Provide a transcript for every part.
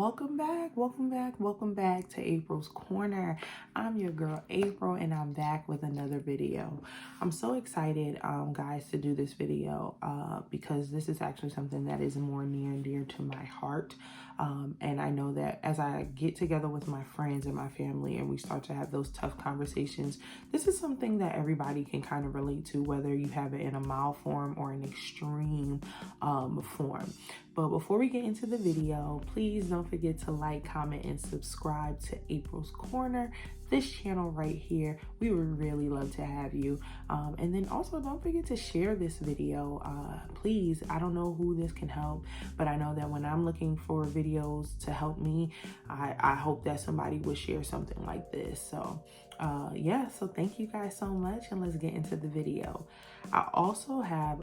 welcome back to April's Corner. I'm your girl April, and I'm back with another video. I'm so excited, guys, to do this video because this is actually something that is more near and dear to my heart. And I know that as I get together with my friends and my family and we start to have those tough conversations, this is something that everybody can kind of relate to, whether you have it in a mild form or an extreme form. But before we get into the video, please don't forget to like, comment, and subscribe to April's Corner, this channel right here. We would really love to have you. And then also don't forget to share this video. Please, I don't know who this can help, but I know that when I'm looking for videos to help me, I hope that somebody would share something like this. So yeah, so thank you guys so much, and let's get into the video. I also have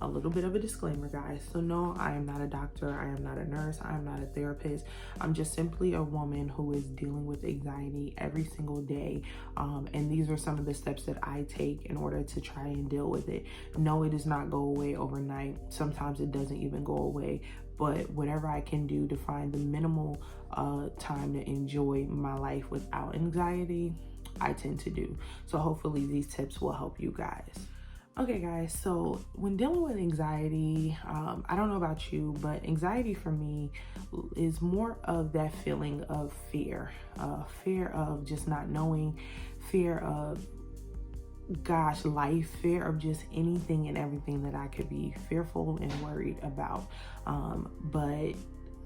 a little bit of a disclaimer, guys. So no, I am not a doctor, I am not a nurse, I am not a therapist. I'm just simply a woman who is dealing with anxiety every single day. And these are some of the steps that I take in order to try and deal with it. No, it does not go away overnight. Sometimes it doesn't even go away. But whatever I can do to find the minimal time to enjoy my life without anxiety, I tend to do. So hopefully these tips will help you guys. Okay guys, so when dealing with anxiety, I don't know about you, but anxiety for me is more of that feeling of fear. Fear of just not knowing, fear of life, fear of just anything and everything that I could be fearful and worried about. But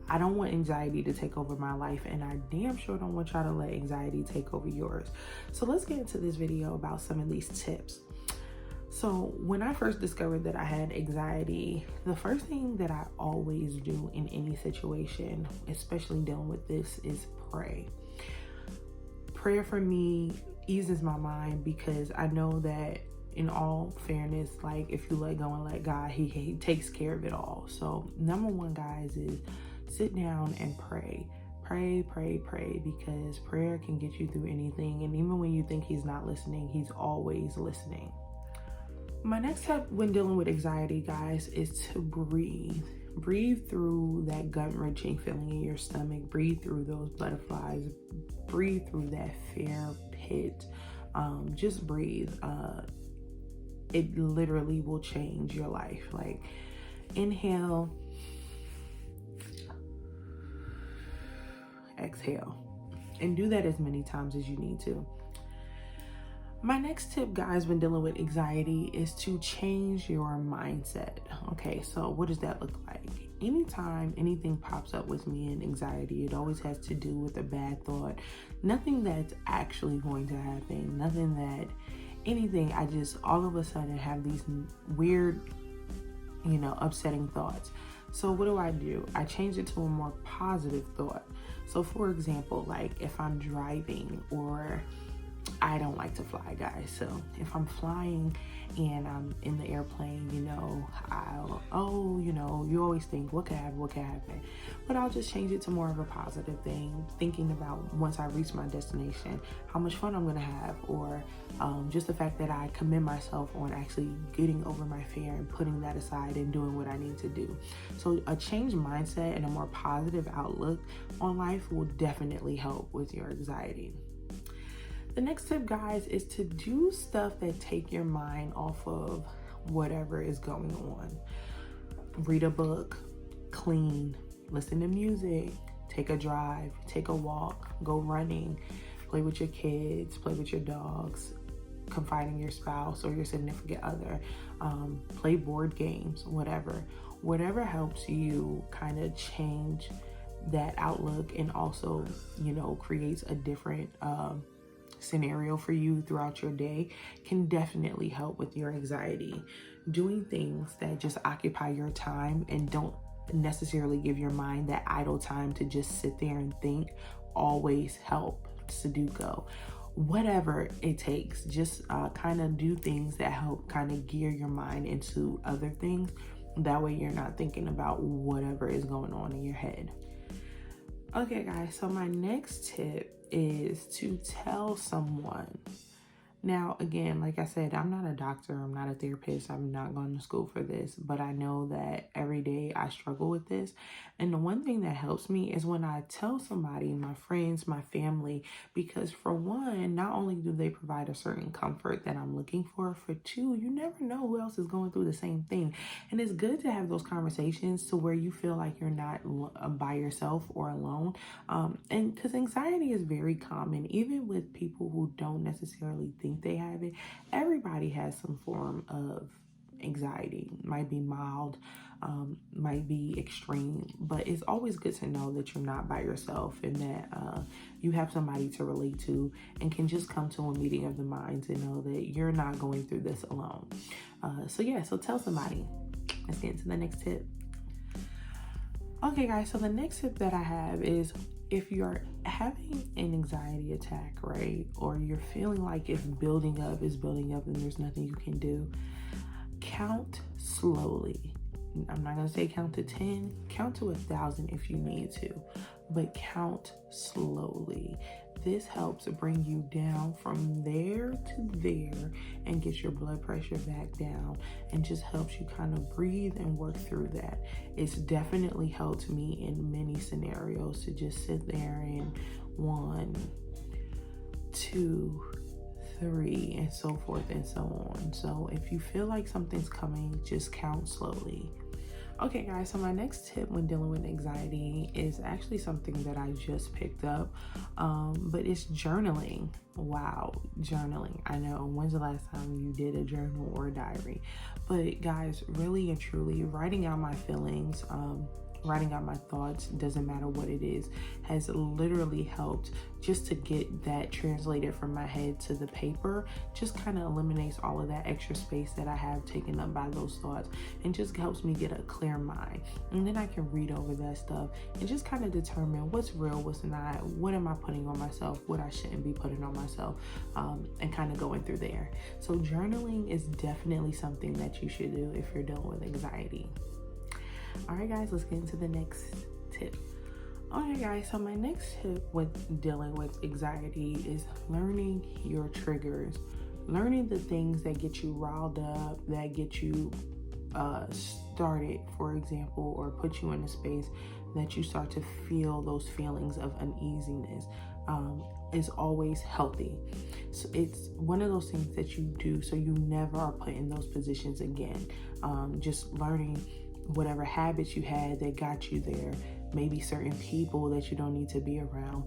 I don't want anxiety to take over my life, and I damn sure don't want y'all to let anxiety take over yours. So let's get into this video about some of these tips. So when I first discovered that I had anxiety, the first thing that I always do in any situation, especially dealing with this, is pray. Prayer for me eases my mind, because I know that in all fairness, like if you let go and let God, he takes care of it all. So number one, guys, is sit down and pray. Pray, because prayer can get you through anything. And even when you think he's not listening, he's always listening. My next step when dealing with anxiety, guys, is to breathe. Breathe through that gut-wrenching feeling in your stomach. Breathe through those butterflies. Breathe through that fear pit. Just breathe. It literally will change your life. Like, inhale, exhale, and do that as many times as you need to. My next tip, guys, when dealing with anxiety is to change your mindset. Okay, so what does that look like? Anytime anything pops up with me in anxiety, it always has to do with a bad thought. Nothing that's actually going to happen, anything. I just all of a sudden have these weird, upsetting thoughts. So what do? I change it to a more positive thought. So for example, like if I'm driving, or I don't like to fly, guys. So if I'm flying and I'm in the airplane, you always think, what could happen? But I'll just change it to more of a positive thing, thinking about once I reach my destination, how much fun I'm gonna have, or just the fact that I commend myself on actually getting over my fear and putting that aside and doing what I need to do. So a changed mindset and a more positive outlook on life will definitely help with your anxiety. The next tip, guys, is to do stuff that take your mind off of whatever is going on. Read a book, clean, listen to music, take a drive, take a walk, go running, play with your kids, play with your dogs, confide in your spouse or your significant other, play board games, whatever helps you kind of change that outlook, and also, creates a different scenario for you throughout your day, can definitely help with your anxiety. Doing things that just occupy your time and don't necessarily give your mind that idle time to just sit there and think always help. Sudoku, whatever it takes, just kind of do things that help kind of gear your mind into other things. That way you're not thinking about whatever is going on in your head. Okay guys, so my next tip is to tell someone. Now, again, like I said, I'm not a doctor, I'm not a therapist, I'm not going to school for this, but I know that every day I struggle with this. And the one thing that helps me is when I tell somebody, my friends, my family, because for one, not only do they provide a certain comfort that I'm looking for two, you never know who else is going through the same thing. And it's good to have those conversations to where you feel like you're not by yourself or alone. And because anxiety is very common, even with people who don't necessarily think they have it. Everybody has some form of anxiety. Might be mild, might be extreme, but it's always good to know that you're not by yourself and that you have somebody to relate to and can just come to a meeting of the minds and know that you're not going through this alone. So tell somebody. Let's get into the next tip. Okay, guys, so the next tip that I have is, if you're having an anxiety attack, right, or you're feeling like it's building up and there's nothing you can do, count slowly. I'm not going to say count to 10, count to 1,000 if you need to, but count slowly. This helps bring you down from there to there and get your blood pressure back down, and just helps you kind of breathe and work through that. It's definitely helped me in many scenarios to just sit there and 1, 2, 3, and so forth and so on. So if you feel like something's coming, just count slowly. Okay, guys, so my next tip when dealing with anxiety is actually something that I just picked up, but it's journaling. Wow, journaling. I know, when's the last time you did a journal or a diary? But guys, really and truly, writing out my feelings, writing out my thoughts, doesn't matter what it is, has literally helped just to get that translated from my head to the paper. Just kind of eliminates all of that extra space that I have taken up by those thoughts, and just helps me get a clear mind. And then I can read over that stuff and just kind of determine what's real, what's not, what am I putting on myself, what I shouldn't be putting on myself, and kind of going through there. So journaling is definitely something that you should do if you're dealing with anxiety. All right, guys, let's get into the next tip. Okay, guys, so my next tip with dealing with anxiety is learning your triggers, learning the things that get you riled up, that get you started, for example, or put you in a space that you start to feel those feelings of uneasiness. Is always healthy. So it's one of those things that you do so you never are put in those positions again. Just learning whatever habits you had that got you there, maybe certain people that you don't need to be around,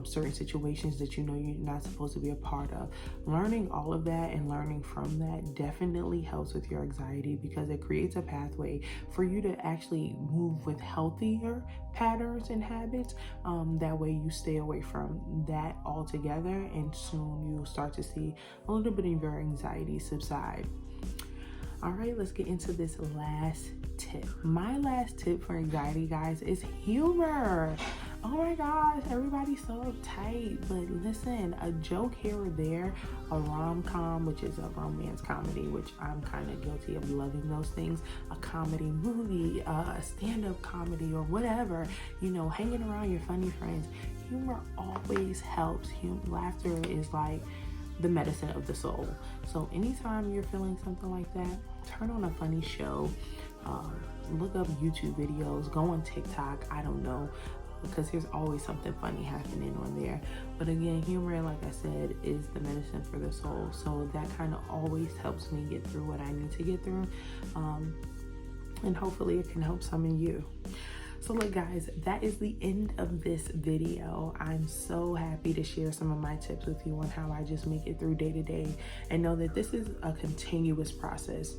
certain situations that you know you're not supposed to be a part of. Learning all of that and learning from that definitely helps with your anxiety, because it creates a pathway for you to actually move with healthier patterns and habits. That way you stay away from that altogether, and soon you'll start to see a little bit of your anxiety subside. All right, let's get into this last tip. My last tip for anxiety, guys, is humor. Oh my gosh, everybody's so uptight, but listen, a joke here or there, a rom-com, which is a romance comedy, which I'm kind of guilty of loving those things, a comedy movie, a stand-up comedy, or whatever, you know, hanging around your funny friends. Humor always helps. Laughter is like the medicine of the soul. So anytime you're feeling something like that, turn on a funny show, look up YouTube videos, go on TikTok, I don't know, because there's always something funny happening on there. But again, humor, like I said, is the medicine for the soul. So that kind of always helps me get through what I need to get through, and hopefully it can help some of you. So look, guys, that is the end of this video. I'm so happy to share some of my tips with you on how I just make it through day to day, and know that this is a continuous process.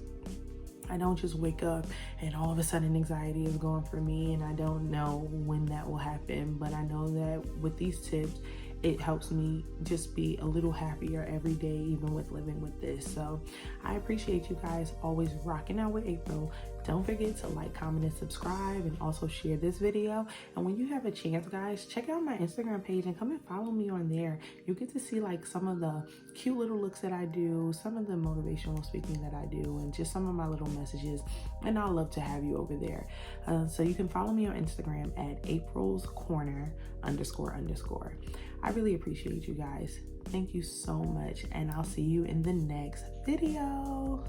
I don't just wake up and all of a sudden anxiety is going for me, and I don't know when that will happen. But I know that with these tips, it helps me just be a little happier every day, even with living with this. So I appreciate you guys always rocking out with April. Don't forget to like, comment, and subscribe, and also share this video. And when you have a chance, guys, check out my Instagram page and come and follow me on there. You get to see like some of the cute little looks that I do, some of the motivational speaking that I do, and just some of my little messages. And I'd love to have you over there. So you can follow me on Instagram at AprilsCorner __. I really appreciate you guys. Thank you so much, and I'll see you in the next video.